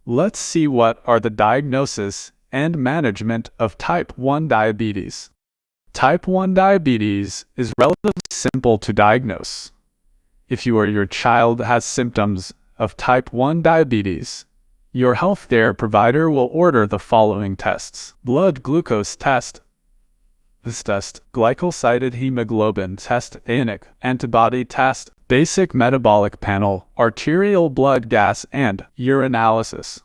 Let's see what are the diagnosis and management of type 1 diabetes. Type 1 diabetes is relatively simple to diagnose. If you or your child has symptoms of type 1 diabetes, your healthcare provider will order the following tests: blood glucose test. This test, glycosylated hemoglobin test, ANIC, antibody test, basic metabolic panel, arterial blood gas, and urinalysis.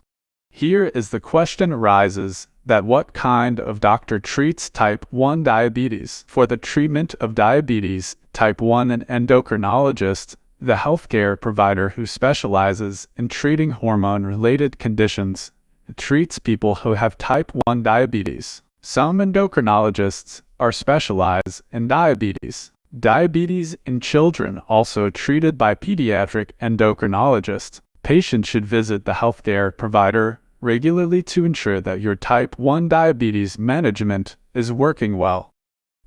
Here is the question arises that what kind of doctor treats type 1 diabetes? For the treatment of diabetes type 1, an endocrinologist, the healthcare provider who specializes in treating hormone-related conditions, treats people who have type 1 diabetes. Some endocrinologists are specialized in diabetes. Diabetes in children also treated by pediatric endocrinologists. Patients should visit the healthcare provider regularly to ensure that your type 1 diabetes management is working well.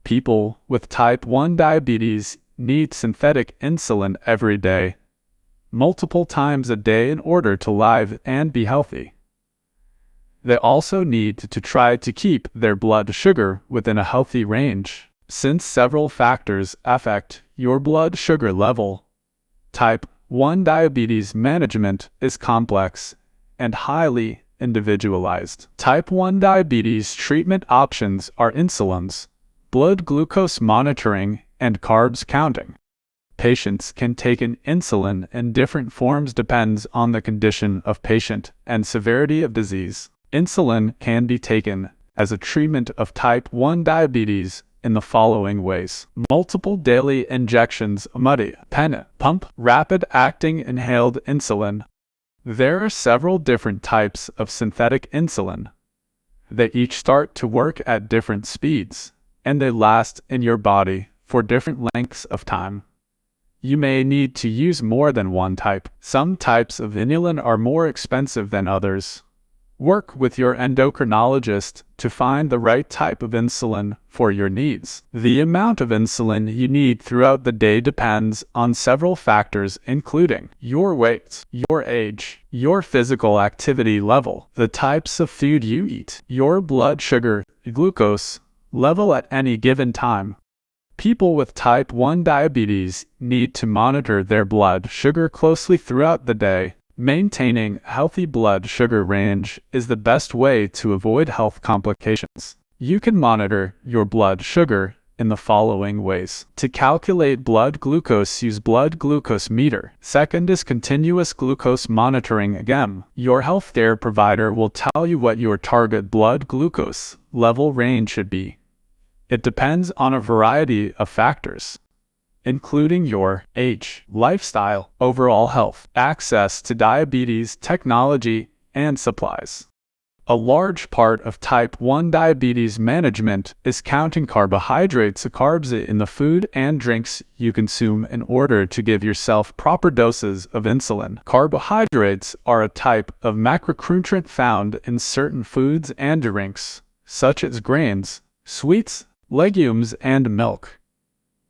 People with type 1 diabetes need synthetic insulin every day, multiple times a day in order to live and be healthy. They also need to try to keep their blood sugar within a healthy range, since several factors affect your blood sugar level. Type 1 diabetes management is complex and highly individualized. Type 1 diabetes treatment options are insulins, blood glucose monitoring, and carbs counting. Patients can take an insulin in different forms depends on the condition of patient and severity of disease. Insulin can be taken as a treatment of type 1 diabetes in the following ways: multiple daily injections, MUDI, pen pump, rapid-acting inhaled insulin. There are several different types of synthetic insulin. They each start to work at different speeds, and they last in your body for different lengths of time. You may need to use more than one type. Some types of insulin are more expensive than others. Work with your endocrinologist to find the right type of insulin for your needs. The amount of insulin you need throughout the day depends on several factors, including your weight, your age, your physical activity level, the types of food you eat, your blood sugar, glucose level at any given time. People with type 1 diabetes need to monitor their blood sugar closely throughout the day. Maintaining a healthy blood sugar range is the best way to avoid health complications. You can monitor your blood sugar in the following ways. To calculate blood glucose, use blood glucose meter. Second is continuous glucose monitoring. Again, your healthcare provider will tell you what your target blood glucose level range should be. It depends on a variety of factors, including your age, lifestyle, overall health, access to diabetes technology and supplies. A large part of type 1 diabetes management is counting carbohydrates, carbs in the food and drinks you consume in order to give yourself proper doses of insulin. Carbohydrates are a type of macronutrient found in certain foods and drinks, such as grains, sweets, legumes, and milk.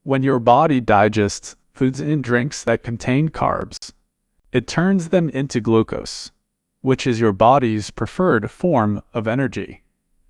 When your body digests foods and drinks that contain carbs, it turns them into glucose, which is your body's preferred form of energy.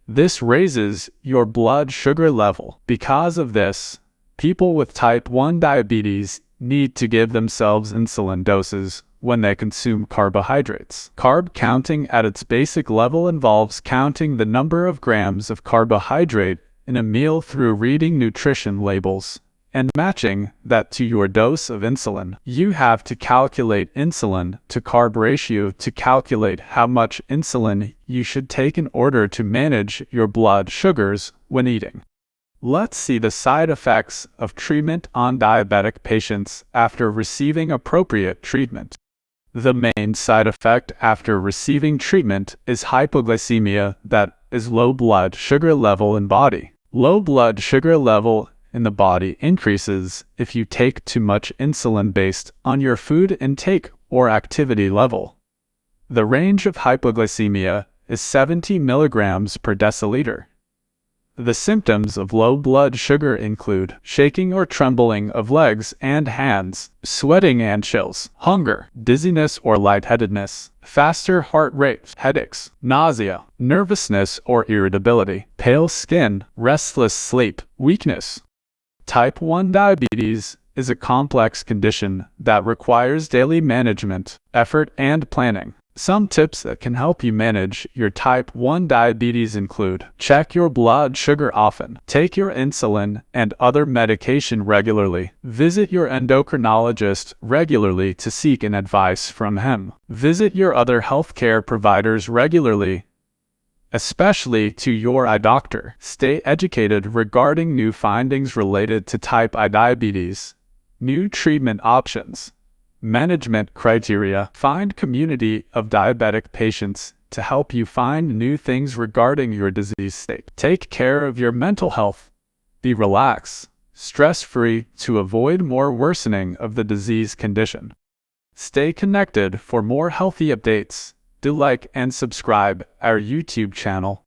This raises your blood sugar level. Because of this, people with type 1 diabetes need to give themselves insulin doses when they consume carbohydrates. Carb counting at its basic level involves counting the number of grams of carbohydrate in a meal through reading nutrition labels and matching that to your dose of insulin. You have to calculate insulin to carb ratio to calculate how much insulin you should take in order to manage your blood sugars when eating. Let's see the side effects of treatment on diabetic patients after receiving appropriate treatment. The main side effect after receiving treatment is hypoglycemia, that is low blood sugar level in body. Low blood sugar level in the body increases if you take too much insulin based on your food intake or activity level. The range of hypoglycemia is 70 milligrams per deciliter. The symptoms of low blood sugar include shaking or trembling of legs and hands, sweating and chills, hunger, dizziness or lightheadedness, faster heart rate, headaches, nausea, nervousness or irritability, pale skin, restless sleep, weakness. Type 1 diabetes is a complex condition that requires daily management, effort, and planning. Some tips that can help you manage your type 1 diabetes include: check your blood sugar often, take your insulin and other medication regularly, visit your endocrinologist regularly to seek an advice from him, visit your other healthcare providers regularly, especially to your eye doctor. Stay educated regarding new findings related to type 1 diabetes, new treatment options, management criteria. Find community of diabetic patients to help you find new things regarding your disease state. Take care of your mental health. Be relaxed, stress-free to avoid more worsening of the disease condition. Stay connected for more healthy updates. Do like and subscribe our YouTube channel.